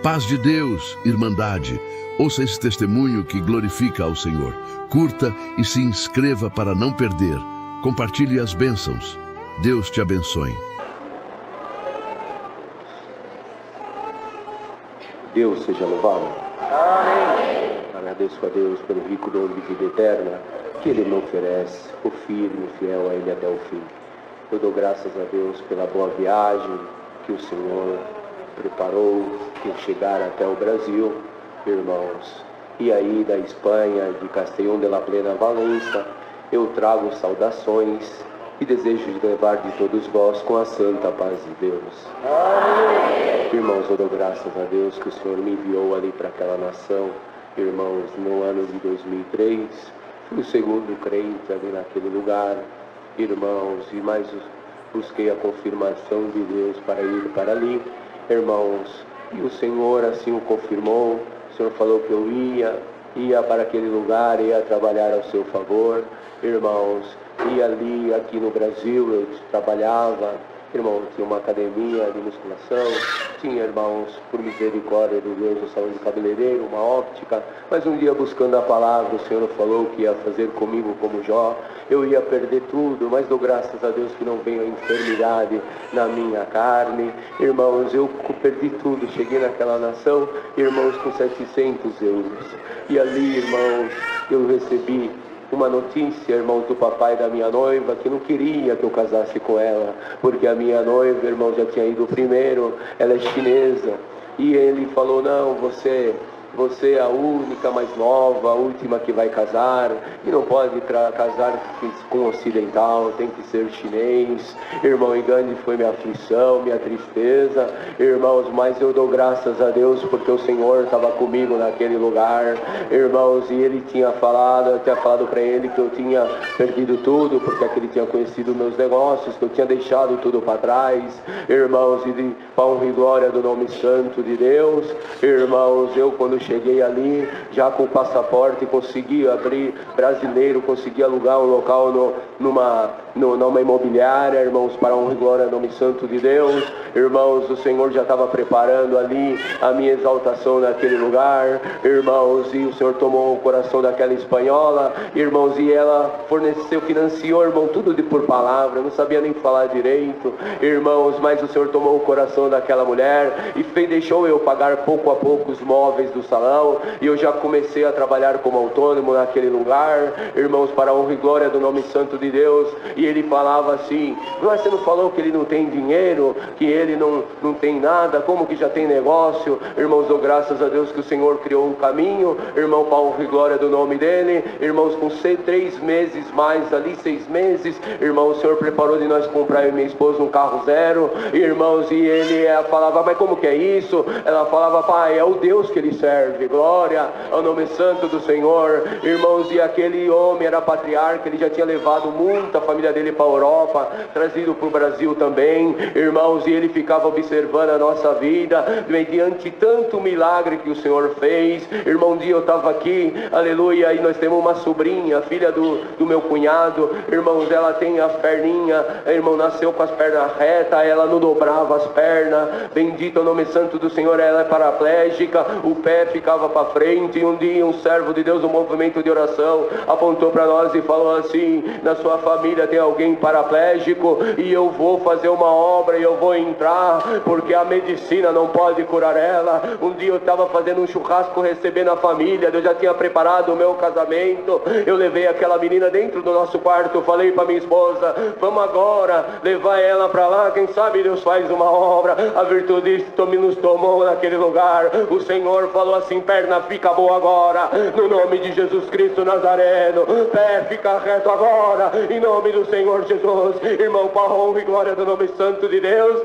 Paz de Deus, irmandade. Ouça esse testemunho que glorifica ao Senhor. Curta e se inscreva para não perder. Compartilhe as bênçãos. Deus te abençoe. Deus seja louvado. Amém. Agradeço a Deus pelo rico dom de vida eterna que Ele me oferece. Sou firme e fiel a Ele até o fim. Eu dou graças a Deus pela boa viagem que o Senhor preparou, que chegar até o Brasil, irmãos. E aí da Espanha, de Castellón de la Plena, Valença, eu trago saudações e desejo de levar de todos vós com a santa paz de Deus. Amém. Irmãos, eu dou graças a Deus que o Senhor me enviou ali para aquela nação. Irmãos, no ano de 2003, fui o segundo crente ali naquele lugar. Irmãos, e mais busquei a confirmação de Deus para ir para ali. Irmãos, e o Senhor assim o confirmou. O Senhor falou que eu ia para aquele lugar, ia trabalhar ao seu favor. Irmãos, e ali, aqui no Brasil, eu trabalhava. Irmão, tinha uma academia de musculação, tinha, irmãos, por misericórdia de Deus, um salão de cabeleireiro, uma óptica, mas um dia buscando a palavra, o Senhor falou que ia fazer comigo como Jó, eu ia perder tudo, mas dou graças a Deus que não veio a enfermidade na minha carne. Irmãos, eu perdi tudo, cheguei naquela nação, irmãos, com 700 euros, e ali, irmãos, eu recebi uma notícia, irmãos, do papai da minha noiva, que não queria que eu casasse com ela, porque a minha noiva, irmão, já tinha ido primeiro, ela é chinesa, e ele falou, não, você é a única, mais nova, a última que vai casar, e não pode casar com ocidental, tem que ser chinês. Irmão, e grande foi minha aflição, minha tristeza, irmãos, mas eu dou graças a Deus, porque o Senhor estava comigo naquele lugar, irmãos, e Ele tinha falado, eu tinha falado para ele que eu tinha perdido tudo, porque ele tinha conhecido meus negócios, que eu tinha deixado tudo para trás, irmãos, e de honra e glória do nome santo de Deus, irmãos, eu quando cheguei ali, já com o passaporte, consegui abrir brasileiro, consegui alugar um local numa imobiliária, irmãos, para a honra e glória do nome santo de Deus. Irmãos, o Senhor já estava preparando ali a minha exaltação naquele lugar, irmãos, e o Senhor tomou o coração daquela espanhola, irmãos, e ela forneceu, financiou, irmão, tudo por palavra, eu não sabia nem falar direito, irmãos, mas o Senhor tomou o coração daquela mulher e deixou eu pagar pouco a pouco os móveis do salão, e eu já comecei a trabalhar como autônomo naquele lugar, irmãos, para a honra e glória do nome santo de Deus. E ele falava assim, você não falou que ele não tem dinheiro, que ele não tem nada, como que já tem negócio? Irmãos, dou graças a Deus que o Senhor criou um caminho, irmão, para a honra e glória do nome dele, irmãos, com 3 meses mais ali, 6 meses, irmão, o Senhor preparou de nós comprar, eu e minha esposa, um carro zero, irmãos, e ele falava, mas como que é isso? Ela falava, pai, é o Deus que ele serve, glória ao nome santo do Senhor, irmãos, e aquele homem era patriarca, ele já tinha levado muita família dele para a Europa, trazido para o Brasil também, irmãos, e ele ficava observando a nossa vida, mediante tanto milagre que o Senhor fez, irmão, um dia eu estava aqui, aleluia, e nós temos uma sobrinha, filha do meu cunhado, irmãos, ela tem as perninhas, irmão, nasceu com as pernas retas, ela não dobrava as pernas, bendito é o nome santo do Senhor, ela é paraplégica, o pé ficava para frente, e um dia um servo de Deus, um movimento de oração, apontou para nós e falou assim, na sua família tem alguém paraplégico, e eu vou fazer uma obra, e eu vou entrar, porque a medicina não pode curar ela. Um dia eu estava fazendo um churrasco, recebendo a família, eu já tinha preparado o meu casamento, eu levei aquela menina dentro do nosso quarto, falei para minha esposa, vamos agora levar ela para lá, quem sabe Deus faz uma obra, a virtude nos tomou naquele lugar, o Senhor falou assim, perna fica boa agora, no nome de Jesus Cristo Nazareno, pé fica reto agora, em nome do Senhor Jesus, irmão, com a honra e glória do nome santo de Deus,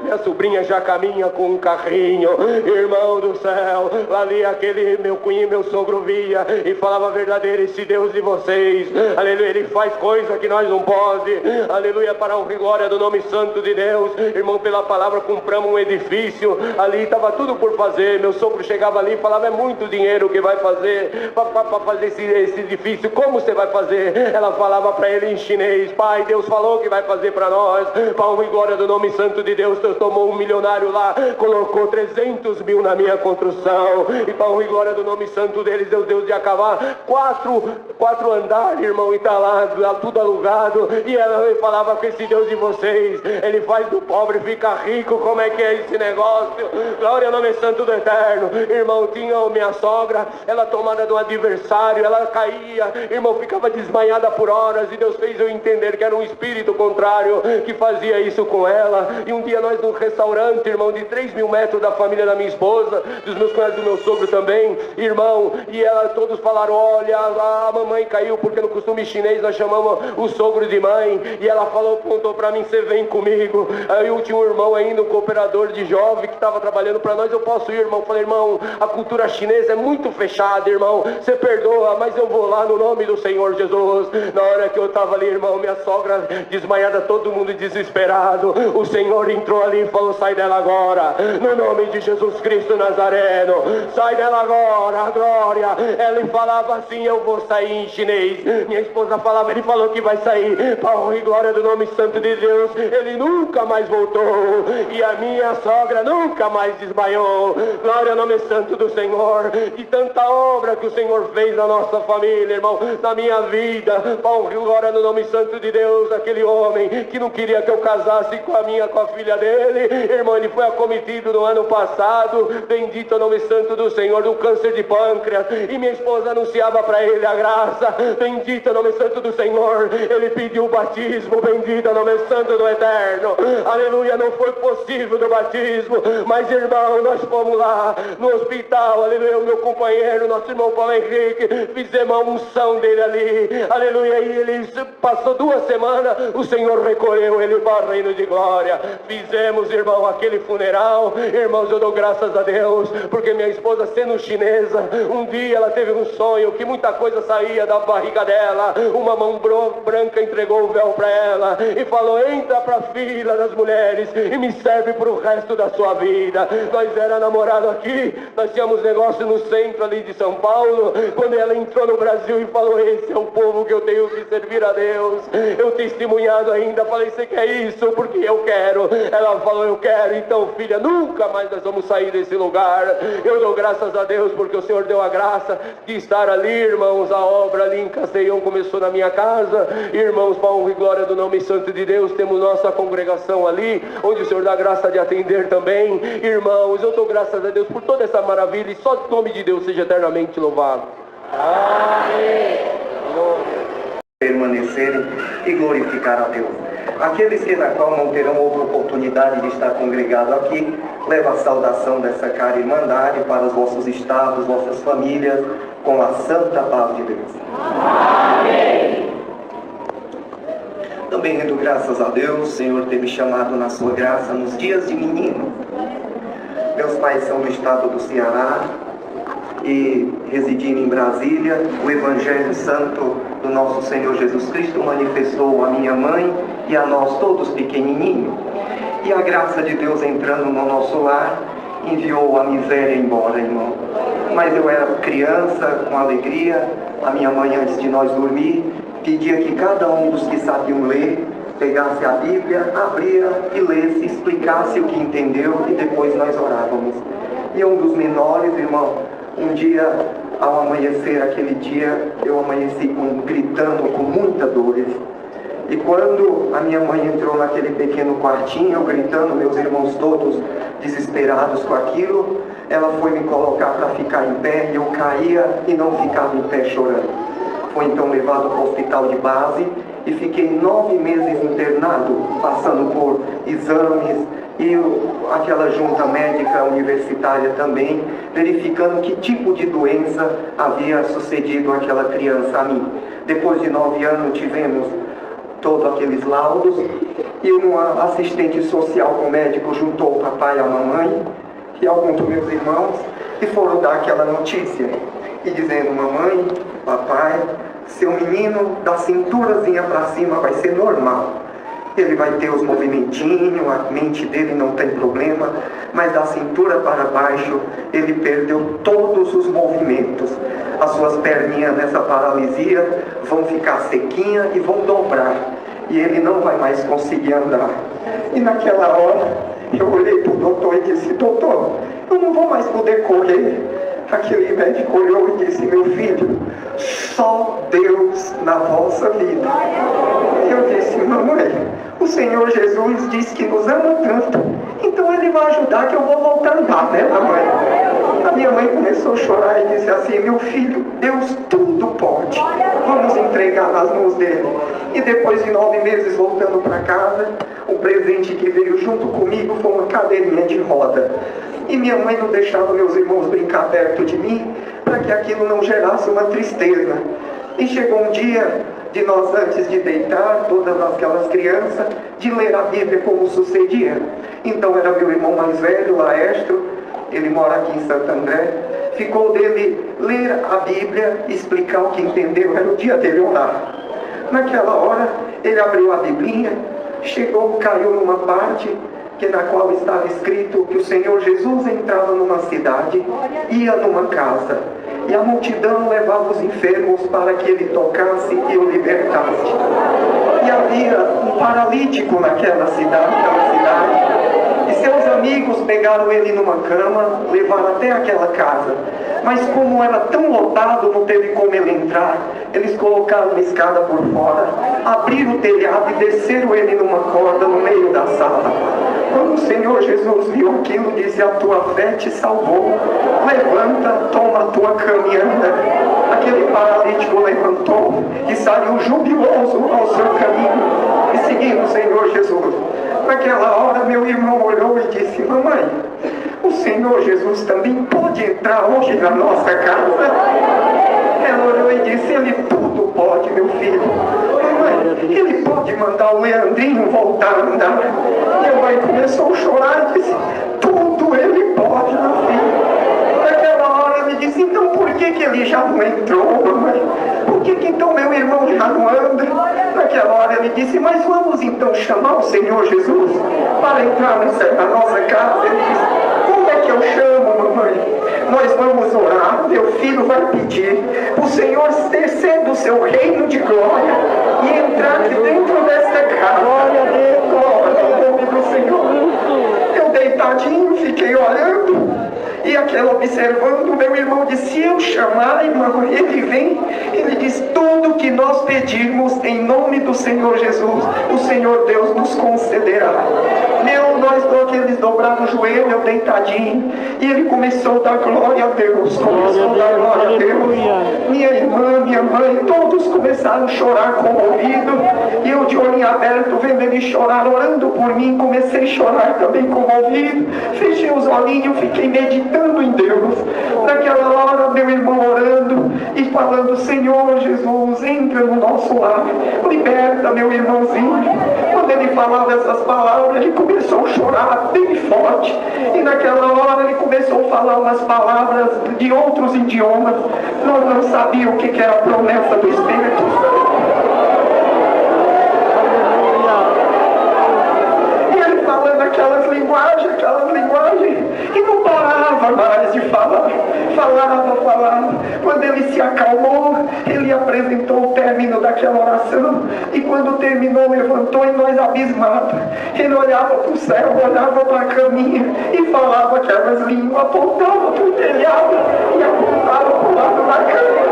minha sobrinha já caminha com um carrinho, irmão do céu, ali aquele meu cunho, meu sogro via, e falava verdadeiro esse Deus de vocês, aleluia, ele faz coisa que nós não pode, aleluia, para a honra e glória do nome santo de Deus, irmão, pela palavra compramos um edifício, ali estava tudo por fazer, meu sogro chegava ali e falava: é muito dinheiro que vai fazer para fazer esse edifício, como você vai fazer? Ela falava para ele em chinês: pai, Deus falou que vai fazer para nós, para honra e glória do nome santo de Deus. Deus tomou um milionário lá, colocou 300 mil na minha construção, e para honra e glória do nome santo deles, Deus de acabar quatro andares, irmão, e tá lá tudo alugado. E ela falava: com esse Deus de vocês, ele faz do pobre ficar rico. Como é que é esse negócio? Glória ao nome santo do Eterno. Irmão, tinha minha sogra, ela tomada de um adversário, ela caía, irmão, ficava desmaiada por horas, e Deus fez eu entender que era um espírito contrário que fazia isso com ela. E um dia nós num restaurante, irmão, de 3.000 metros da família da minha esposa, dos meus cunhados, do meu sogro também, irmão, e ela, todos falaram: olha, a mamãe caiu, porque no costume chinês nós chamamos o sogro de mãe. E ela falou, apontou para mim: você vem comigo. Aí eu tinha um irmão ainda, um cooperador de jovem que estava trabalhando para nós: eu posso ir, irmão? Eu falei: irmão, a cultura chinesa é muito fechada, irmão, você perdoa, mas eu vou lá no nome do Senhor Jesus. Na hora que eu estava ali, irmão, minha sogra desmaiada, todo mundo desesperado, o Senhor entrou ali e falou: sai dela agora, no nome de Jesus Cristo Nazareno, sai dela agora, glória. Ela falava assim: eu vou sair, em chinês. Minha esposa falava: ele falou que vai sair, para honra e glória do nome santo de Deus. Ele nunca mais voltou, e a minha sogra nunca mais desmaiou. Glória ao nome santo do Senhor. E tanta obra que o Senhor fez na nossa família, irmão, na minha vida, para honra e glória no nome santo de Deus. Aquele homem que não queria que eu casasse com a filha dele, irmão, ele foi acometido no ano passado, bendito o nome santo do Senhor, do câncer de pâncreas, e minha esposa anunciava para ele a graça, bendito o nome santo do Senhor. Ele pediu o batismo, bendito o nome santo do Eterno, aleluia. Não foi possível do batismo, mas, irmão, nós fomos lá no hospital, aleluia, o meu companheiro, nosso irmão Paulo Henrique, fizemos a unção dele ali, aleluia, e ele passou 2 semanas, o Senhor recolheu ele para o reino de glória. Fizemos, irmão, aquele funeral, irmãos, eu dou graças a Deus, porque minha esposa, sendo chinesa, um dia ela teve um sonho que muita coisa saía da barriga dela, uma mão branca entregou o véu para ela e falou: entra para a fila das mulheres e me serve para o resto da sua vida. Nós era namorado aqui, nós tínhamos negócio no centro ali de São Paulo. Quando ela entrou no Brasil e falou: esse é o povo que eu tenho que servir a Deus, eu testemunhado ainda, falei: você quer isso? Porque eu quero. Ela falou: eu quero. Então, filha, nunca mais nós vamos sair desse lugar. Eu dou graças a Deus porque o Senhor deu a graça de estar ali, irmãos. A obra ali em Castellão começou na minha casa, irmãos, para honra e glória do nome santo de Deus. Temos nossa congregação ali, onde o Senhor dá graça de atender também, irmãos. Eu dou graças a Deus por toda essa maravilha, e só o nome de Deus seja eternamente louvado. Amém. Permanecerem e glorificar a Deus. Aqueles que na qual não terão outra oportunidade de estar congregado aqui, leva a saudação dessa cara irmandade para os vossos estados, vossas famílias, com a santa paz de Deus. Amém. Também rendo graças a Deus, Senhor, ter me chamado na sua graça nos dias de menino. Meus pais são do estado do Ceará e residindo em Brasília, o Evangelho Santo do nosso Senhor Jesus Cristo manifestou a minha mãe e a nós todos pequenininhos. E a graça de Deus entrando no nosso lar, enviou a miséria embora, irmão. Mas eu era criança, com alegria, a minha mãe, antes de nós dormir, pedia que cada um dos que sabiam ler, pegasse a Bíblia, abria e lesse, explicasse o que entendeu, e depois nós orávamos. E um dos menores, irmão, um dia, ao amanhecer aquele dia, eu amanheci gritando com muita dor. E quando a minha mãe entrou naquele pequeno quartinho, eu gritando, meus irmãos todos desesperados com aquilo, ela foi me colocar para ficar em pé, e eu caía e não ficava em pé chorando. Foi então levado para o hospital de base e fiquei 9 meses internado, passando por exames e aquela junta médica universitária também, verificando que tipo de doença havia sucedido àquela criança a mim. Depois de 9 anos tivemos todos aqueles laudos, e uma assistente social com o médico juntou o papai e a mamãe e alguns dos meus irmãos e foram dar aquela notícia, e dizendo: mamãe, papai, seu menino da cinturazinha para cima vai ser normal, Ele vai ter os movimentinhos, a mente dele não tem problema, mas da cintura para baixo ele perdeu todos os movimentos. As suas perninhas nessa paralisia vão ficar sequinhas e vão dobrar, e ele não vai mais conseguir andar. E naquela hora eu olhei para o doutor e disse: doutor, eu não vou mais poder correr. Aquele médico olhou e disse: meu filho, só Deus na vossa vida. Eu disse: mamãe, o Senhor Jesus disse que nos ama tanto, então Ele vai ajudar que eu vou voltar a andar, né, mamãe? A minha mãe começou a chorar e disse assim: meu filho, Deus tudo pode, vamos entregar nas mãos dele. E depois de 9 meses voltando para casa, o presente que veio junto comigo foi uma cadeirinha de roda. E minha mãe não deixava meus irmãos brincar perto de mim, para que aquilo não gerasse uma tristeza. E chegou um dia de nós, antes de deitar, todas aquelas crianças, de ler a Bíblia como sucedia. Então era meu irmão mais velho, Laestro, ele mora aqui em Santo André, ficou dele ler a Bíblia, explicar o que entendeu, era o dia dele orar. Naquela hora, ele abriu a Biblinha, chegou, caiu numa parte na qual estava escrito que o Senhor Jesus entrava numa cidade, ia numa casa, e a multidão levava os enfermos para que ele tocasse e o libertasse. E havia um paralítico naquela cidade, e seus amigos pegaram ele numa cama, levaram até aquela casa. Mas como era tão lotado, não teve como ele entrar. Eles colocaram uma escada por fora, abriram o telhado e desceram ele numa corda no meio da sala. Quando o Senhor Jesus viu aquilo, disse: a tua fé te salvou, levanta, toma a tua cama e anda. Aquele paralítico levantou e saiu jubiloso ao seu caminho e seguindo o Senhor Jesus. Naquela hora meu irmão olhou e disse: mamãe, o Senhor Jesus também pode entrar hoje na nossa casa? Ela olhou e disse: Ele tudo pode, meu filho. Mamãe, Ele pode mandar o Leandrinho voltar a andar. Minha mãe começou a chorar e disse: tudo Ele pode, meu filho. Naquela hora ele disse: então por que ele já não entrou, mamãe? Por que então meu irmão já não anda? Naquela hora ele disse: mas vamos então chamar o Senhor Jesus para entrar na nossa casa. Ele disse: como é que eu chamo, mamãe? Nós vamos orar, meu filho vai pedir o Senhor descer do seu reino de glória e entrar aqui dentro desta casa. Glória a Deus, glória ao nome do Senhor. Eu deitadinho, fiquei olhando e aquela observando. Meu irmão disse: se eu chamar, irmão, ele vem. Ele diz: tudo que nós pedirmos em nome do Senhor Jesus, o Senhor Deus nos concederá. Eles dobraram o joelho, eu deitadinho, e ele começou a dar glória a Deus, começou a dar glória a Deus. Minha irmã, minha mãe, todos começaram a chorar comovido, e eu de olho aberto, vendo ele chorar, orando por mim, comecei a chorar também comovido. Fechei os olhinhos, fiquei meditando em Deus. Naquela hora, meu irmão orando e falando: Senhor Jesus, entra no nosso lar, liberta meu irmãozinho. Quando ele falava essas palavras, ele começou a chorar bem forte, e naquela hora ele começou a falar umas palavras de outros idiomas. Nós não sabíamos o que era a promessa do Espírito Santo. E ele falando aquelas linguagens, e não parava mais de falar. Falava. Quando ele se acalmou, ele apresentou o término daquela oração, e quando terminou, levantou, e nós abismados. Ele olhava para o céu, olhava para a caminha e falava aquelas línguas, apontava para o telhado e apontava para o lado da cama.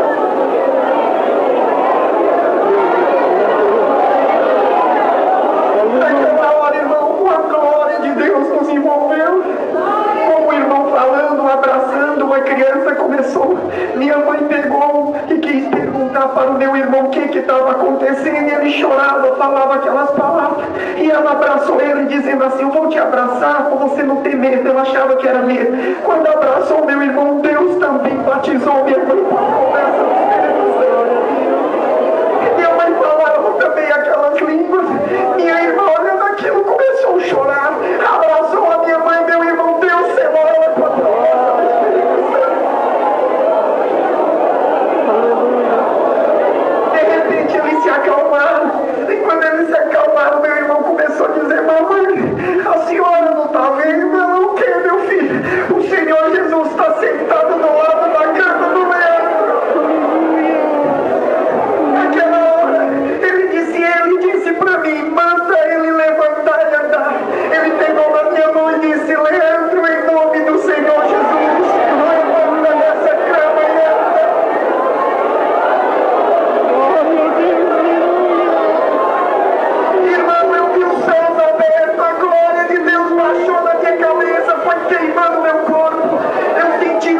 Naquela hora, irmão, a glória de Deus nos envolveu. Com o irmão falando, abraçando, a criança começou. Minha mãe pegou e quis perguntar para o meu irmão o que estava acontecendo, e ele chorava, falava aquelas palavras, e ela abraçou ele dizendo assim: eu vou te abraçar para você não ter medo. Ela achava que era medo. Quando abraçou meu irmão, Deus também batizou minha mãe com a promessa do Espírito Santo. Minha mãe falava também aquelas línguas. Minha irmã, olhando aquilo, começou a chorar, abraçou a minha mãe. Meu irmão, Deus selou ela com a promessa do Espírito Santo. De repente eles se acalmaram, e quando eles se acalmaram, meu irmão começou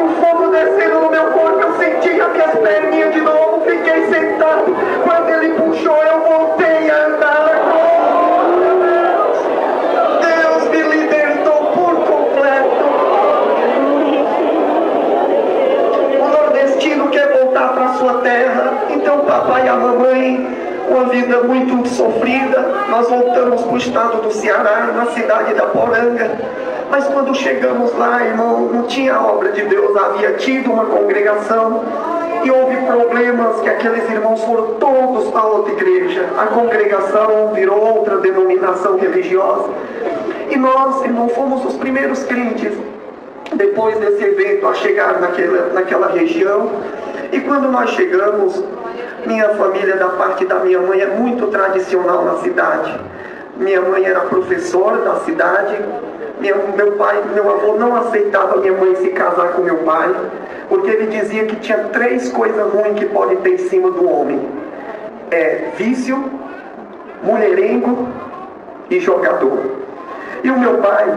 um fogo descendo no meu corpo, eu senti as minhas perninhas de novo, fiquei sentado. Quando ele puxou, eu voltei a andar. Deus me libertou por completo. O nordestino quer voltar para sua terra, então o papai e a mamãe, uma vida muito sofrida, nós voltamos para o estado do Ceará, na cidade da Poranga. Mas quando chegamos lá, irmão, não tinha obra de Deus, havia tido uma congregação e houve problemas que aqueles irmãos foram todos para outra igreja. A congregação virou outra denominação religiosa. E nós, irmão, fomos os primeiros crentes, depois desse evento, a chegar naquela região. E quando nós chegamos, minha família, da parte da minha mãe, é muito tradicional na cidade. Minha mãe era professora da cidade. Meu avô não aceitava minha mãe se casar com meu pai, porque ele dizia que tinha 3 coisas ruins que pode ter em cima do homem: vício, mulherengo e jogador. E o meu pai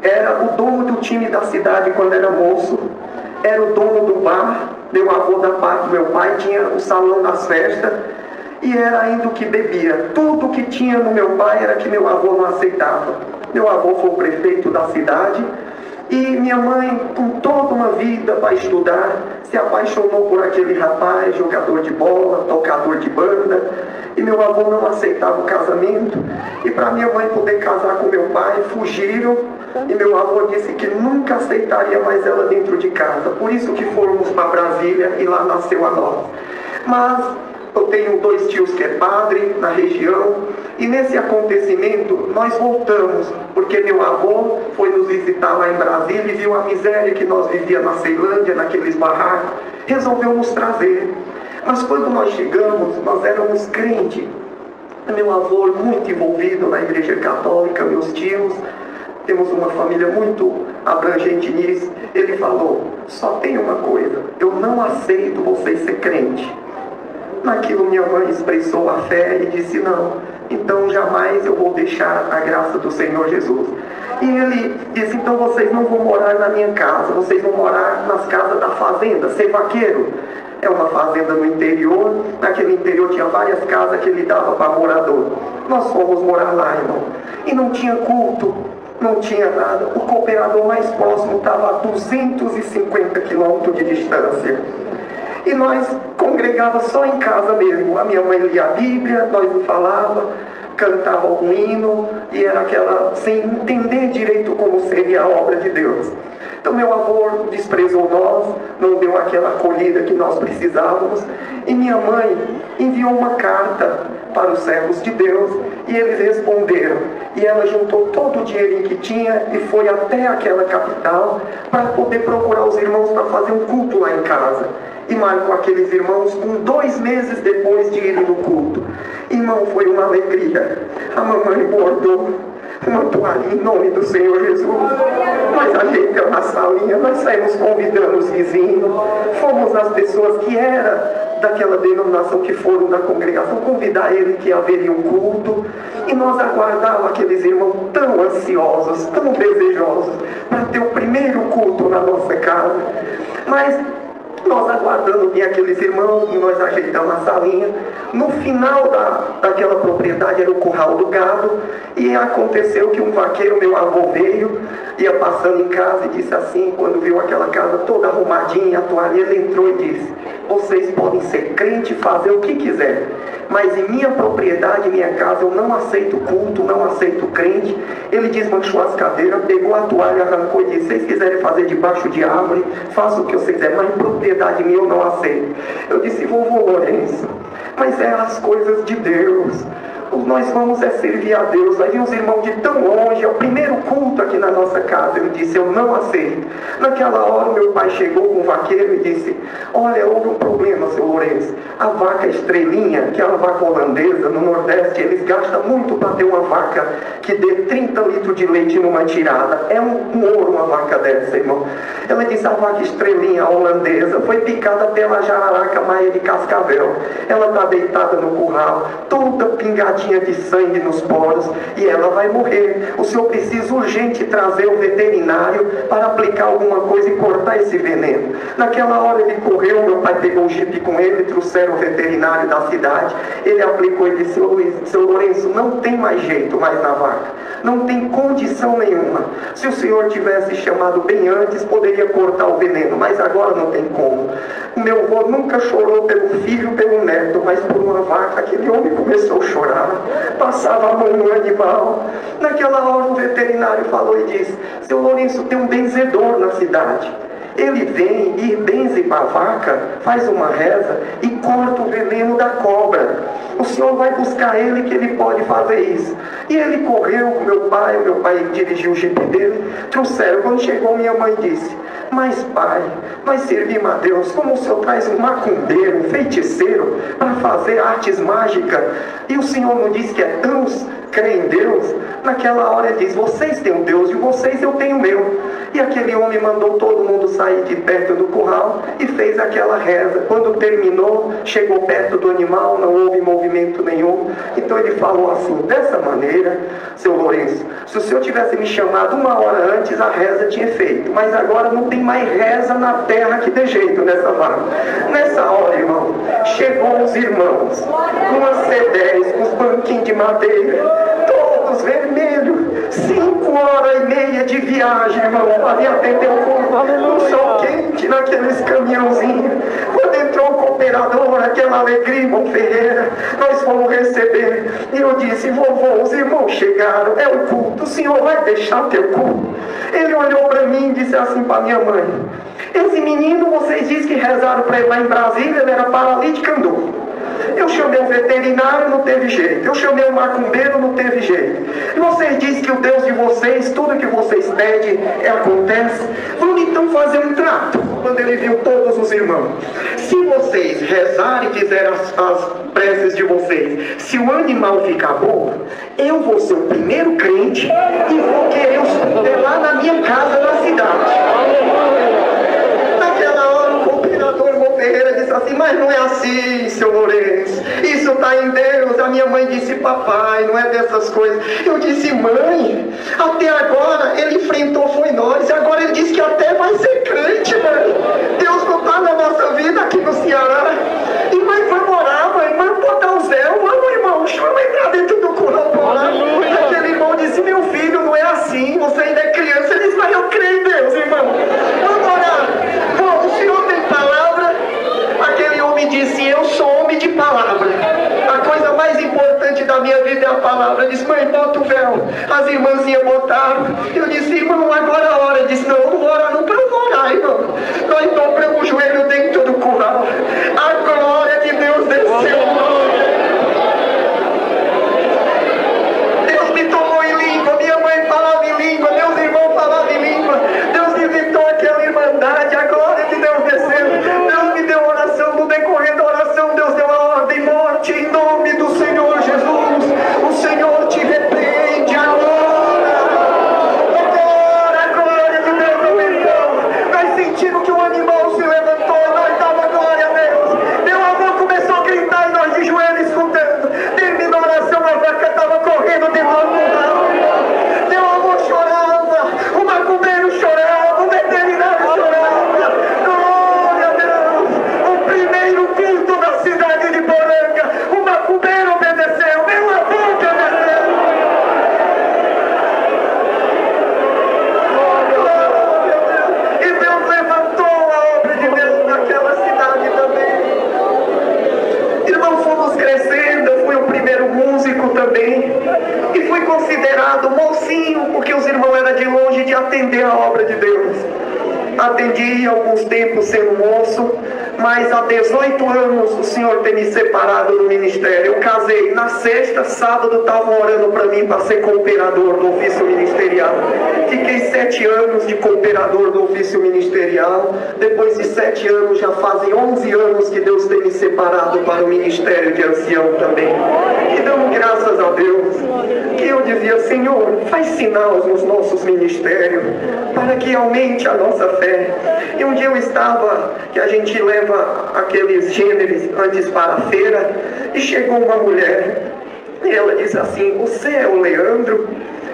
era o dono do time da cidade quando era moço, era o dono do bar. Meu avô, da parte do meu pai, tinha o salão das festas e era ainda o que bebia. Tudo que tinha no meu pai era que meu avô não aceitava. Meu avô foi o prefeito da cidade e minha mãe, com toda uma vida para estudar, se apaixonou por aquele rapaz, jogador de bola, tocador de banda, e meu avô não aceitava o casamento. E para minha mãe poder casar com meu pai, fugiram, e meu avô disse que nunca aceitaria mais ela dentro de casa. Por isso que fomos para Brasília e lá nasceu a nós. Mas eu tenho 2 tios que é padre na região, e nesse acontecimento nós voltamos, porque meu avô foi nos visitar lá em Brasília e viu a miséria que nós vivíamos na Ceilândia, naqueles barracos, resolveu nos trazer. Mas quando nós chegamos, nós éramos crentes. Meu avô muito envolvido na igreja católica, meus tios, temos uma família muito abrangente nisso. Ele falou: só tem uma coisa, eu não aceito vocês ser crente. Naquilo minha mãe expressou a fé e disse: não, então jamais eu vou deixar a graça do Senhor Jesus. E ele disse: então vocês não vão morar na minha casa, vocês vão morar nas casas da fazenda, ser vaqueiro. É uma fazenda no interior, naquele interior tinha várias casas que ele dava para morador. Nós fomos morar lá, irmão, e não tinha culto, não tinha nada. O cooperador mais próximo estava a 250 quilômetros de distância. E nós congregava só em casa mesmo. A minha mãe lia a Bíblia, nós não falava, cantava algum hino, e era aquela, sem entender direito como seria a obra de Deus. Então meu avô desprezou nós, não deu aquela acolhida que nós precisávamos, e minha mãe enviou uma carta para os servos de Deus, e eles responderam. E ela juntou todo o dinheirinho que tinha e foi até aquela capital para poder procurar os irmãos para fazer um culto lá em casa. E marcou aqueles irmãos com 2 meses depois de irem no culto. Irmão, foi uma alegria. A mamãe bordou uma toalha em nome do Senhor Jesus. Nós ajeitamos a salinha, nós saímos convidando os vizinhos. Fomos as pessoas que eram daquela denominação, que foram da congregação, convidar ele que haveria um culto. E nós aguardávamos aqueles irmãos tão ansiosos, tão desejosos, para ter o primeiro culto na nossa casa. Mas nós aguardando vir aqueles irmãos, e nós ajeitamos a salinha. No final daquela propriedade era o curral do gado, e aconteceu que um vaqueiro, meu avô, veio, ia passando em casa e disse assim, quando viu aquela casa toda arrumadinha, a toalha, ele entrou e disse: vocês podem ser crente e fazer o que quiser, mas em minha propriedade, minha casa, eu não aceito culto, não aceito crente. Ele desmanchou as cadeiras, pegou a toalha, arrancou e disse: se vocês quiserem fazer debaixo de árvore, façam o que vocês quiserem, mas em propriedade minha eu não aceito. Eu disse: vovô Lourenço, mas é as coisas de Deus. Nós vamos servir a Deus. Aí os irmãos de tão longe, é o primeiro culto aqui na nossa casa. Eu disse: eu não aceito. Naquela hora meu pai chegou com o vaqueiro e disse: olha, houve um problema, seu Lourenço. A vaca estrelinha, que é uma vaca holandesa, no Nordeste, eles gastam muito para ter uma vaca que dê 30 litros de leite numa tirada. É um ouro uma vaca dessa, irmão. Ela disse: a vaca estrelinha holandesa foi picada pela jararaca maia de cascavel. Ela está deitada no curral, toda pingadinha pomadinha de sangue nos poros e ela vai morrer. O senhor precisa urgente trazer o veterinário para aplicar alguma coisa e cortar esse veneno. Naquela hora ele correu, meu pai pegou o jipe com ele, trouxeram o veterinário da cidade, ele aplicou e disse: seu Lourenço, não tem mais jeito mais na vaca, não tem condição nenhuma. Se o senhor tivesse chamado bem antes, poderia cortar o veneno, mas agora não tem como. O meu avô nunca chorou pelo filho, pelo neto, mas por uma vaca. Aquele homem começou a chorar, passava a mão no animal. Naquela hora o veterinário falou e disse: seu Lourenço, tem um benzedor na cidade. Ele vem e benze para a vaca, faz uma reza e corta o veneno da cobra. O senhor vai buscar ele que ele pode fazer isso. E ele correu com meu pai dirigiu o jipe dele, trouxeram. Quando chegou, minha mãe disse: mas pai, nós servimos a Deus, como o senhor traz um macumbeiro, um feiticeiro para fazer artes mágicas, e o senhor não diz que é tão crê em Deus? Naquela hora ele diz: vocês têm um Deus de vocês, eu tenho o meu. E aquele homem mandou todo mundo sair de perto do curral e fez aquela reza. Quando terminou, chegou perto do animal, não houve movimento nenhum. Então ele falou assim: dessa maneira, seu Lourenço, se o senhor tivesse me chamado 1 hora antes, a reza tinha feito, mas agora não tem mais reza na terra que dê jeito nessa vaca. Nessa hora, irmão, chegou os irmãos com as C10, com os banquinhos de madeira, todos vermelhos, 5h30 de viagem, irmão, para vir atender o povo, um sol quente naqueles caminhãozinhos. Quando entrou o cooperador, aquela alegria, irmão Ferreira, nós fomos receber. E eu disse: vovô, os irmãos chegaram, é o culto, o senhor vai deixar teu culto? Ele olhou para mim e disse assim para minha mãe: esse menino, vocês dizem que rezaram para ele lá em Brasília, ele era paralítico, andou. Eu chamei o veterinário, não teve jeito. Eu chamei o macumbeiro, não teve jeito. E vocês dizem que o Deus de vocês, tudo que vocês pedem, acontece. Vamos então fazer um trato. Quando ele viu todos os irmãos: se vocês rezarem e fizerem as preces de vocês, se o animal ficar bom, eu vou ser o primeiro crente e vou querer os poder lá na minha casa, na cidade. Ferreira disse assim: mas não é assim, seu Lourenço, isso está em Deus. A minha mãe disse: papai, não é dessas coisas. Eu disse: mãe, até agora ele enfrentou foi nós, agora ele disse que até vai ser crente, mãe. Deus não está na nossa vida aqui no Ceará. E mãe, vamos orar, mãe, vamos botar o véu, vamos, irmão, vamos entrar dentro do curral para orar. Aquele irmão disse: meu filho, não é assim, você ainda é criança. Ele disse: mas eu creio em Deus, irmão, vamos orar. Bom, o senhor tem palavra? Aquele homem disse: eu sou homem de palavra. A coisa mais importante da minha vida é a palavra. Eu disse: mãe, bota o véu. As irmãzinhas botaram. Eu disse: irmão, agora é a hora. Eu disse: não, eu não vou orar, não, eu vou orar, irmão. Nós dobramos o joelho dentro do curral. A glória de Deus desceu. Deus me tomou em língua. Minha mãe falava em língua. Meus irmãos falavam em língua. Deus visitou aquela irmandade. A glória de Deus desceu. Deus me deu oração. No decorrer da oração, Deus deu a ordem: morte em nome do Senhor Jesus. O Senhor te repreende agora. Agora a glória de Deus aumentou. Nós sentimos que o animal se levantou. Nós dava glória a Deus. Meu avô começou a gritar e nós de joelhos escutando. Terminou a oração, a vaca estava correndo dentro do curral. Meu avô chorava, o macumbeiro chorava, o veterinário chorava. Glória a Deus. O primeiro culto da cidade de Poranga, o macumbeiro obedeceu, meu avô obedeceu. E Deus levantou a obra de Deus naquela cidade também. Irmão, fomos crescendo, eu fui o primeiro músico também. E fui considerado mocinho, porque os irmãos eram de longe de atender a obra de Deus. Atendi alguns tempos sendo moço, mas há 18 anos o Senhor tem me separado do ministério. Eu casei na sexta, sábado estavam orando para mim para ser cooperador do ofício ministerial. Fiquei 7 anos de cooperador do ofício ministerial. Depois de 7 anos, já fazem 11 anos que Deus tem me separado para o ministério de ancião também. E damos graças a Deus, que eu dizia: Senhor, faz sinal nos nossos ministérios, para que aumente a nossa fé. E um dia eu estava, que a gente leva aqueles gêneros antes para a feira, e chegou uma mulher. E ela disse assim: você é o Leandro?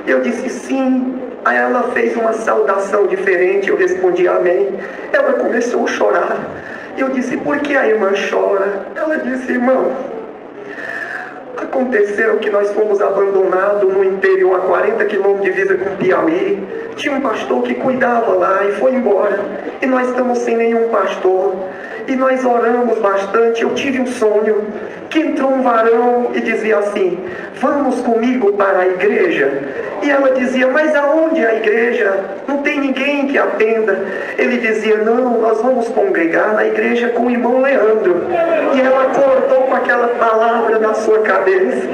Eu disse sim. Aí ela fez uma saudação diferente, eu respondi amém. Ela começou a chorar. Eu disse: por que a irmã chora? Ela disse: irmão, aconteceu que nós fomos abandonados no interior, a 40 quilômetros de divisa com Piauí. Tinha um pastor que cuidava lá e foi embora. E nós estamos sem nenhum pastor. E nós oramos bastante. Eu tive um sonho que entrou um varão e dizia assim: vamos comigo para a igreja. E ela dizia: mas aonde é a igreja? Não tem ninguém que atenda. Ele dizia: não, nós vamos congregar na igreja com o irmão Leandro. E ela acordou com aquela palavra na sua cabeça.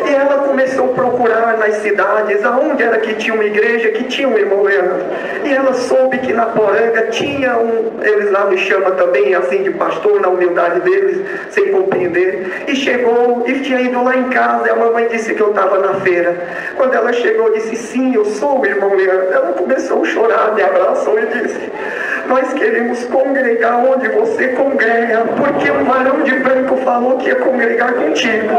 E ela começou a procurar nas cidades aonde era que tinha uma igreja que tinha um irmão Leandro. E ela soube que na Poranga tinha eles lá me chamam também assim de pastor, na humildade deles, sem compreender. E chegou e tinha ido lá em casa. E a mamãe disse que eu estava na feira. Quando ela chegou, disse: sim, eu sou o irmão Leandro. Ela começou a chorar, me abraçou e disse: nós queremos congregar onde você congrega, porque um varão de branco falou que ia congregar contigo.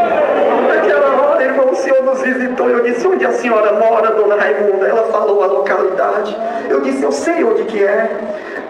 Naquela hora, irmão, o Senhor nos visitou. Eu disse: onde a senhora mora, dona Raimunda? Ela falou a localidade. Eu disse: eu sei onde que é.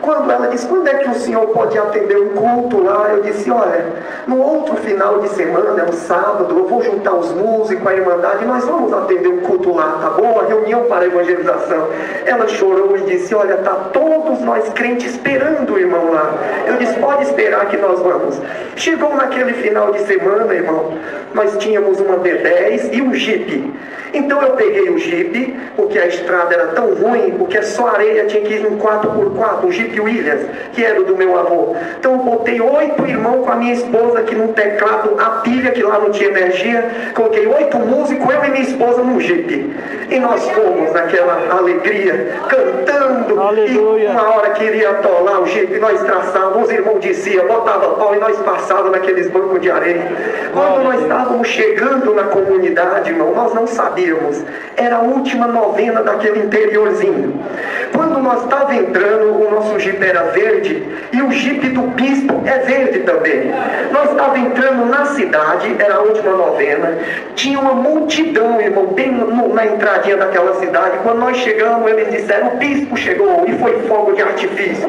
Quando ela disse: quando é que o senhor pode atender um culto lá? Eu disse: olha, no outro final de semana, no sábado, eu vou juntar os músicos, a irmandade, e nós vamos atender um culto lá, tá bom? A reunião para a evangelização. Ela chorou e disse: olha, tá todos nós crentes esperando o irmão lá. Eu disse: pode esperar que nós vamos. Chegou naquele final de semana, irmão, nós tínhamos uma B10 e um Jeep. Então eu peguei o Jeep, porque a estrada era tão ruim, porque só areia, tinha que ir num 4x4, um Jeep Williams, que era do meu avô. Então eu botei 8 irmãos com a minha esposa aqui num teclado, a pilha, que lá não tinha energia. Coloquei 8 músicos, eu e minha esposa num Jeep. E nós fomos naquela alegria, cantando. Aleluia. E uma hora que iria atolar o Jeep, nós traçávamos, os irmãos diziam, botava pau e nós passávamos naqueles bancos de areia. Quando nós estávamos chegando na comunidade, irmão, nós não sabíamos. Era a última novena daquele interiorzinho. Quando nós estávamos entrando, o nosso Jeep era verde e o Jeep do bispo é verde também. Nós estávamos entrando na cidade, era a última novena. Tinha uma multidão, irmão, bem na entradinha daquela cidade. Quando nós chegamos, eles disseram: o bispo chegou, e foi fogo de artifício.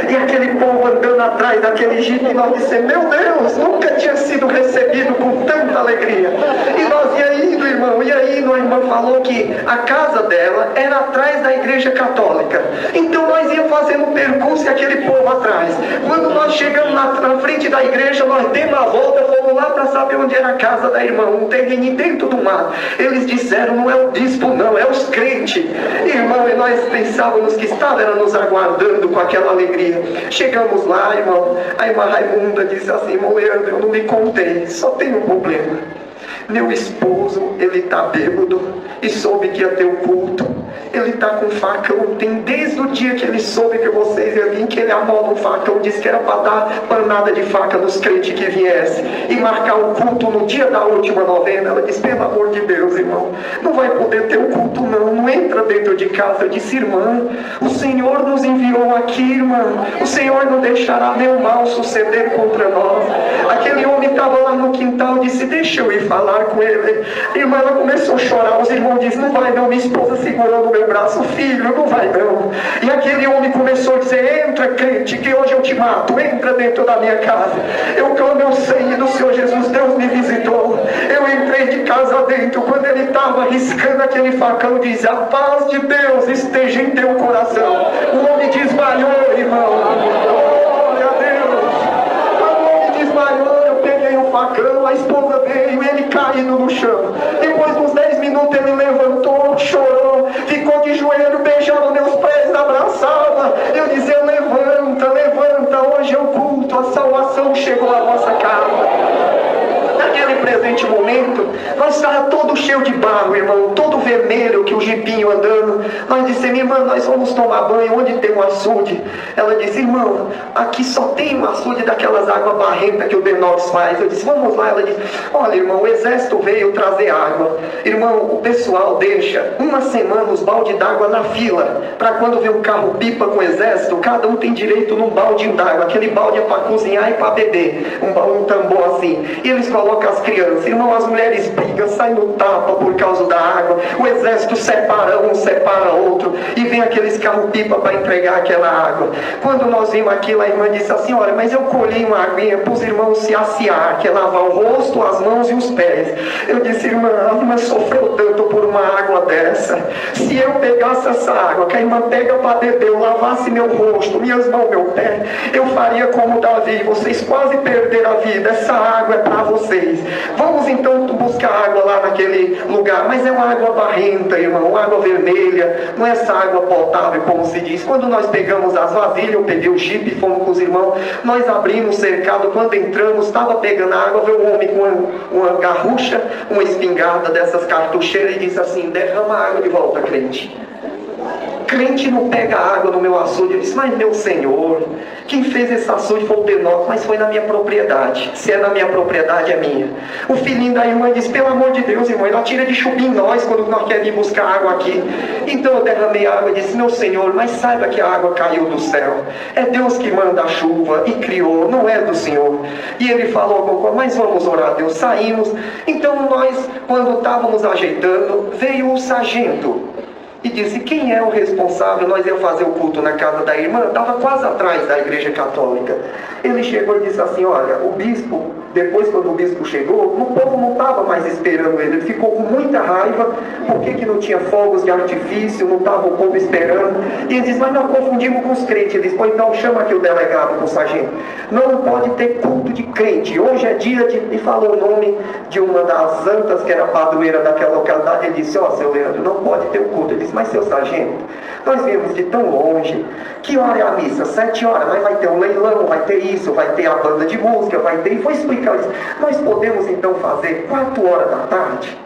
E aquele povo andando atrás daquele Jeep, e nós dissemos: meu Deus, nunca tinha sido recebido com tanta alegria. E nós ia indo, irmão, e aí a irmã falou que a casa dela era atrás da igreja católica. Então nós íamos fazendo percurso e aquele povo atrás. Quando nós chegamos na frente da igreja, nós demos a volta, fomos lá para saber onde era a casa da irmã, um terreno dentro do mar. Eles disseram: não é o bispo não, é os crentes. Irmão, e nós pensávamos que estava nos aguardando com aquela alegria. Chegamos lá, irmão, a irmã Raimunda disse assim: irmão Leandro, eu não me contei, só tem um problema. Meu esposo, ele está bêbado e soube que ia ter um culto. Ele está com facão, tem desde o dia que ele soube que vocês iam vir, que ele amola um facão, disse que era para dar panada de faca nos crentes que viessem e marcar o culto no dia da última novena. Ela disse: pelo amor de Deus, irmão, não vai poder ter um culto não entra dentro de casa. Eu disse: irmã, o Senhor nos enviou aqui, irmã, o Senhor não deixará nenhum mal suceder contra nós. Aquele homem estava lá no quintal, disse: deixa eu ir falar com ele. Irmã, ela começou a chorar, os irmãos disseram: não vai não, minha esposa segurou no meu braço: filho, não vai não. E aquele homem começou a dizer: entra, crente, que hoje eu te mato, entra dentro da minha casa. Eu clamo ao sangue do Senhor Jesus, Deus me visitou. Eu entrei de casa dentro, quando ele estava riscando aquele facão, diz: a paz de Deus esteja em teu coração. O homem desmaiou, irmão. Glória a Deus. Quando o homem desmaiou, eu peguei um facão, a esposa veio e ele caindo no chão. Depois de uns 10 minutos ele levantou, chorou, ficou de joelho, beijava meus pés, abraçava. Eu dizia: levanta, levanta, hoje é o culto, a salvação chegou à nossa casa. Naquele presente momento, nós estávamos todo cheio de barro, irmão, todo vermelho, que o jipinho andando. Nós dissemos: irmã, nós vamos tomar banho, onde tem um açude? Ela disse: irmão, aqui só tem um açude daquelas águas barrentas que o Denox faz. Eu disse: vamos lá. Ela disse: olha, irmão, o exército veio trazer água. Irmão, o pessoal deixa uma semana os baldes d'água na fila, para quando vem um carro-pipa com o exército, cada um tem direito num balde d'água. Aquele balde é para cozinhar e para beber, um tambor assim. E eles colocam as crianças vingança. Irmão, as mulheres brigam, saem no tapa por causa da água. O exército separa um, separa outro. E vem aqueles carro-pipa para entregar aquela água. Quando nós vimos aquilo, a irmã disse assim: olha, mas eu colhei uma aguinha para os irmãos se aciar, que é lavar o rosto, as mãos e os pés. Eu disse: irmã, a irmã sofreu tanto por uma água dessa. Se eu pegasse essa água, que a irmã pega para beber, eu lavasse meu rosto, minhas mãos, meu pé, eu faria como Davi. Vocês quase perderam a vida. Essa água é para vocês. Vamos então buscar água lá naquele lugar. Mas é uma água barrenta, irmão, uma água vermelha. Não é essa água potável, como se diz. Quando nós pegamos as vasilhas, eu peguei o jipe e fomos com os irmãos. Nós abrimos o cercado. Quando entramos, estava pegando a água, veio um homem com uma garrucha, uma espingarda dessas cartucheiras e disse assim: derrama a água de volta, crente. Crente não pega água no meu açude. Eu disse: mas meu Senhor, quem fez esse açude foi o Denok, mas foi na minha propriedade. Se é na minha propriedade, é minha. O filhinho da irmã disse: pelo amor de Deus, irmão, ela tira de chupim nós quando nós queremos ir buscar água aqui. Então eu derramei água e disse: meu Senhor, mas saiba que a água caiu do céu. É Deus que manda a chuva e criou, não é do Senhor. E ele falou: mas vamos orar a Deus. Saímos. Então nós, quando estávamos ajeitando, veio o sargento e disse: quem é o responsável? Nós íamos fazer o culto na casa da irmã, estava quase atrás da igreja católica. Ele chegou e disse assim: olha, o bispo, depois quando o bispo chegou, o povo não estava mais esperando ele. Ele ficou com muita raiva, porque não tinha fogos de artifício, não estava o povo esperando. E ele disse: mas nós confundimos com os crentes. Ele disse: pois então chama aqui o delegado com o sargento. Não pode ter culto de crente. Hoje é dia de... E falou o nome de uma das santas, que era padroeira daquela localidade. Ele disse: ó, seu Leandro, não pode ter o culto. Ele disse: mas seu sargento, nós viemos de tão longe. Que hora é a missa? 7 horas. Mas vai ter um leilão, vai ter isso, vai ter a banda de música, vai ter... E foi explicar isso. Nós podemos então fazer 4 horas da tarde?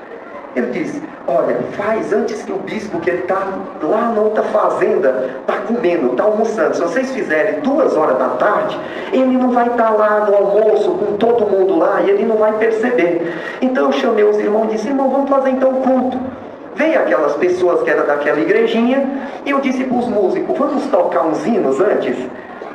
Ele disse: olha, faz antes que o bispo, que ele está lá na outra fazenda, está comendo, está almoçando. Se vocês fizerem 2 horas da tarde, ele não vai estar lá no almoço com todo mundo lá e ele não vai perceber. Então eu chamei os irmãos e disse: irmão, vamos fazer então o culto. Veio aquelas pessoas que eram daquela igrejinha e eu disse para os músicos: vamos tocar uns hinos antes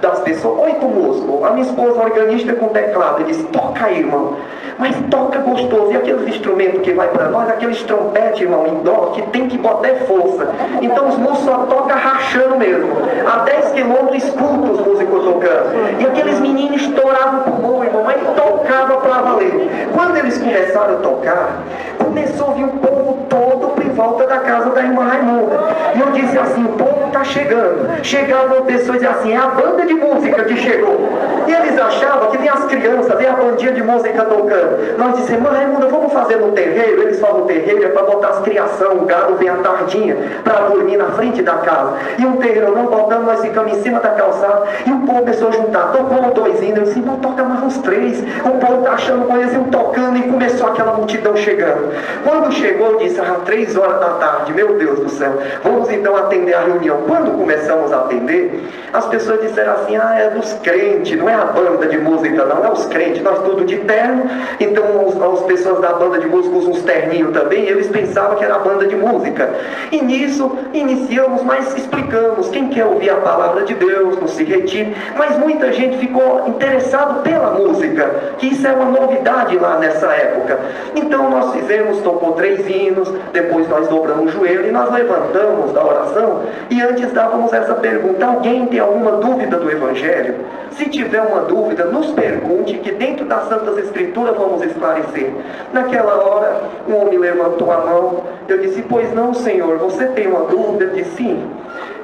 das pessoas. 8 músicos, a minha esposa organista com teclado. Ele disse: toca aí, irmão, mas toca gostoso. E aqueles instrumentos que vai para nós, aqueles trompetes, irmão, em dó, que tem que botar força. Então os músicos só tocam rachando mesmo. A 10 quilômetros escuta os músicos tocando. E aqueles meninos estouravam o pulmão, irmão, mas tocava para valer. Quando eles começaram a tocar, começou a vir o povo todo em volta da casa da irmã Raimunda. E eu disse assim: o povo está chegando. Chegavam pessoas e diziam assim: é a banda de música que chegou. E eles achavam que vinha as crianças, vinha a bandinha de música tocando. Nós dissemos: irmã Raimunda, vamos fazer no terreiro? Eles falam: o terreiro é para botar as criação, o gado vem à tardinha para dormir na frente da casa. E um terreiro não botando, nós ficamos em cima da calçada. E o povo começou a juntar, tocou 2 hinos. Eu disse: não, toca mais uns 3. O povo está achando que eles iam tocando, e começou aquela multidão chegando. Quando chegou, eu disse: 3 horas da tarde, meu Deus do céu, vamos então atender a reunião. Quando começamos a atender, as pessoas disseram assim: é dos crentes, não é a banda de música não, é os crentes, nós tudo de terno. Então as pessoas da banda de música usam uns terninhos também, e eles pensavam que era a banda de música. E nisso iniciamos, mas explicamos: quem quer ouvir a palavra de Deus, não se retire. Mas muita gente ficou interessado pela música, que isso é uma novidade lá nessa época. Então nós fizemos, tocou 3 hinos, depois nós dobramos o joelho e nós levantamos da oração, e antes dávamos essa pergunta: alguém tem alguma dúvida do Evangelho? Se tiver uma dúvida, nos pergunte, que dentro das Santas Escrituras vamos esclarecer. Naquela hora, um homem levantou a mão. Eu disse: pois não, senhor, você tem uma dúvida? Ele disse: sim,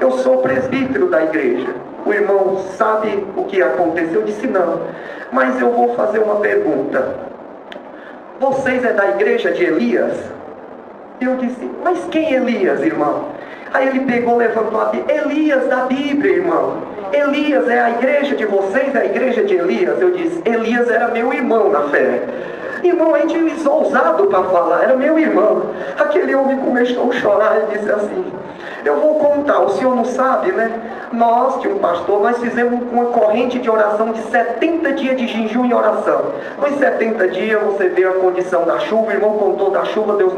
eu sou presbítero da igreja. O irmão sabe o que aconteceu? Eu disse: não, mas eu vou fazer uma pergunta. Vocês é da igreja de Elias? Eu disse: mas quem é Elias, irmão? Aí ele pegou, levantou a Bíblia: Elias da Bíblia, irmão. Elias é a igreja de vocês, é a igreja de Elias. Eu disse: Elias era meu irmão na fé. Irmão, a gente ousado para falar, era meu irmão. Aquele homem começou a chorar e disse assim: eu vou contar, o senhor não sabe, né? Nós, tinha um pastor, nós fizemos uma corrente de oração de 70 dias de jejum e oração. Nos 70 dias você vê a condição da chuva, o irmão contou da chuva, Deus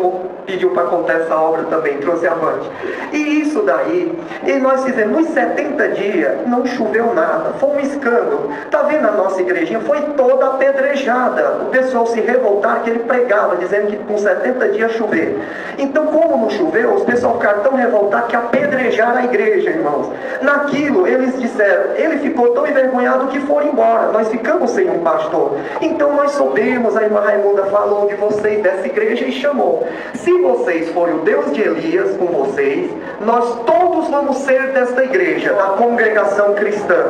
pediu para contar essa obra também, trouxe avante. E isso daí, e nós fizemos, nos 70 dias, não choveu nada, foi um escândalo. Está vendo a nossa igrejinha? Foi toda apedrejada. O pessoal se revoltar que ele pregava, dizendo que com 70 dias ia chover. Então, como não choveu, os pessoal ficaram tão revoltados que apedrejaram a igreja, irmãos. Naquilo, eles disseram, ele ficou tão envergonhado que foram embora. Nós ficamos sem um pastor. Então, nós soubemos, a irmã Raimunda falou de vocês dessa igreja e chamou. Se vocês forem o Deus de Elias com vocês, nós todos vamos ser desta igreja, da congregação cristã.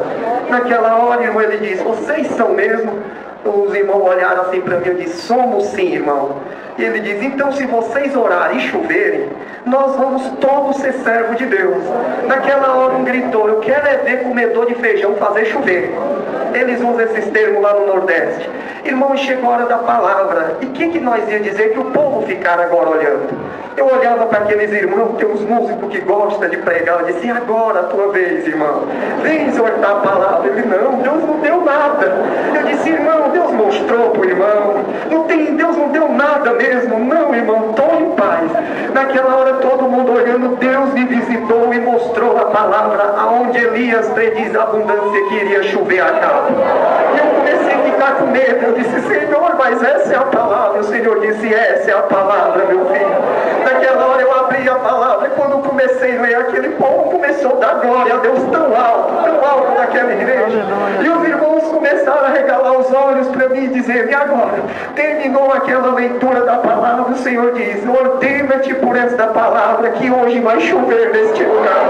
Naquela hora, irmão, ele diz, vocês são mesmo? Os irmãos olharam assim para mim e disseram, somos sim, irmão. E ele diz, então se vocês orarem e choverem, nós vamos todos ser servos de Deus. Naquela hora um gritou, eu quero é ver comedor de feijão fazer chover. Eles usam esses termos lá no Nordeste. Irmão, chegou a hora da palavra. E o que nós ia dizer que o povo ficar agora olhando? Eu olhava para aqueles irmãos, tem uns músicos que gostam de pregar, eu disse, agora a tua vez, irmão. Vem exortar a palavra. Ele, não, Deus não deu nada. Eu disse, irmão, Deus mostrou para o irmão. Deus não deu nada mesmo. Não, irmão, estou em paz. Naquela hora todo mundo olhando, Deus me visitou e mostrou a palavra, aonde Elias prediz a abundância que iria chover a casa. E eu comecei a ficar com medo. Eu disse, Senhor, mas essa é a palavra. O Senhor disse, essa é a palavra, meu filho. Naquela hora eu abri a palavra e quando comecei a ler, aquele povo começou a dar glória a Deus tão alto daquela igreja. E os irmãos começaram a regalar os olhos para mim e dizer, e agora? Terminou aquela leitura da palavra, o Senhor diz, ordena-te por esta palavra que hoje vai chover neste lugar.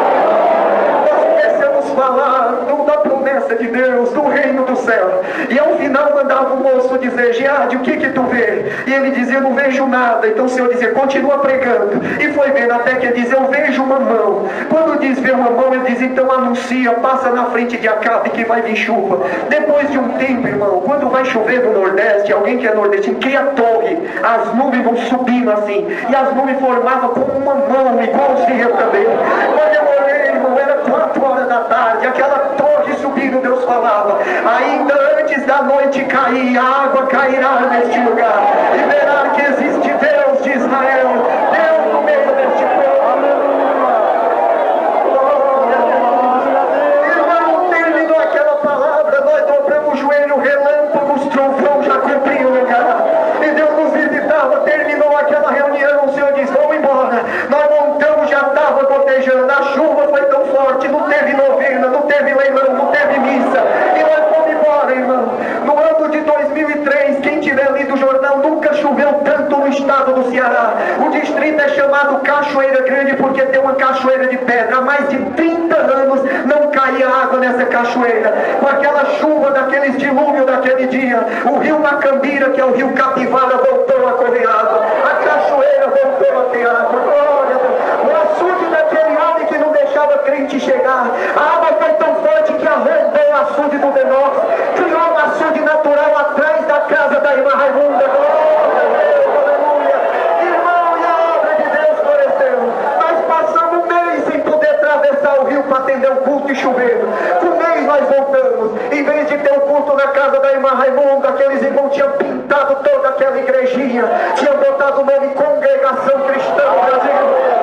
Nós começamos a falar da promessa de Deus, do reino do céu. E ao final mandava o moço dizer, Geade, o que tu vê? E ele dizia, eu não vejo nada. Então o Senhor dizia, continua pregando. E foi vendo até que ele dizia, eu vejo uma mão. Quando diz ver uma mão, ele diz, então anuncia, passa na frente de Acabe que vai vir chuva. Depois de um tempo, irmão, quando vai chover no Nordeste, alguém que é nordestino, cria torre, as nuvens vão subindo assim, e as nuvens formavam como uma mão, igualzinha também. Quando eu olhei, irmão, era 4 horas da tarde, aquela torre subindo, Deus falava, ainda antes da noite cair, a água cairá neste lugar, e verá que existe Deus de Israel, Deus no meio deste povo. Irmão, terminou aquela palavra, nós dobramos o joelho, relâmpagos, trovão já cobriu o lugar, e Deus nos visitava. Terminou aquela reunião, o Senhor disse, vamos embora. Nós montamos, já estava gotejando, a chuva foi tão forte, não teve novena, não teve leilão, não teve missa, e nós fomos embora, irmão. No ano de 2003, quem tiver lido o jornal, nunca choveu tanto no estado do Ceará. O distrito é chamado Cachoeira Grande porque tem uma cachoeira de pedra. Há mais de 30 anos não caía água nessa cachoeira. Com aquela chuva, daqueles dilúvios daquele dia, o rio Macambira, que é o rio Capivara, voltou a correr água. A cachoeira voltou a ter água. Glória a Deus. O açude daquele homem que não deixava crente chegar. A água foi tão forte que arrombou o açude do Denós. Criou um açude natural atrás da casa da irmã Raimunda. Glória a Deus, aleluia. Irmão, e a obra de Deus floresceu. Nós passamos um mês sem poder atravessar o rio para atender o culto e chover. Com um mês nós voltamos. Em vez de ter o culto na casa da irmã Raimunda, aqueles irmãos tinham pintado toda aquela igrejinha, tinham botado o nome Congregação Cristã Brasil.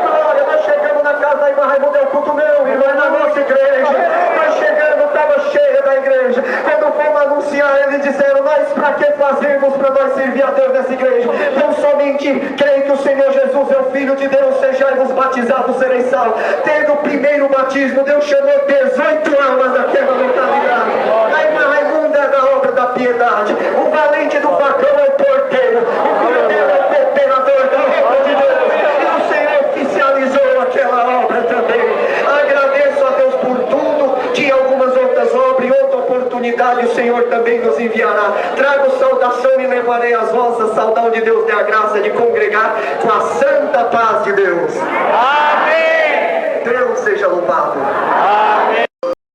Glória, nós chegamos na casa da irmã Raimunda, é o culto meu, irmão, é na nossa igreja. Nós chegamos, estava cheia da igreja. Quando fomos anunciar, eles disseram, nós para que fazemos para nós servir a Deus nessa igreja? Não somente creio que o Senhor Jesus é o Filho de Deus, sejais batizados, sereis salvos. Tendo o primeiro batismo, Deus chamou 18 almas daquela localidade. A irmã Raimunda é da obra da piedade. O valente do facão é o porteiro. O filho dele é o cooperador da obra de Deus. E o Senhor oficializou aquela obra também. Agradeço a Deus por tudo. Tinha algumas outras obras e outra oportunidade o Senhor também nos enviará. Trago saudação e levarei as vossas. Saudão de Deus, dê a graça de congregar com a santa paz de Deus. Amém. Deus seja louvado. Amém.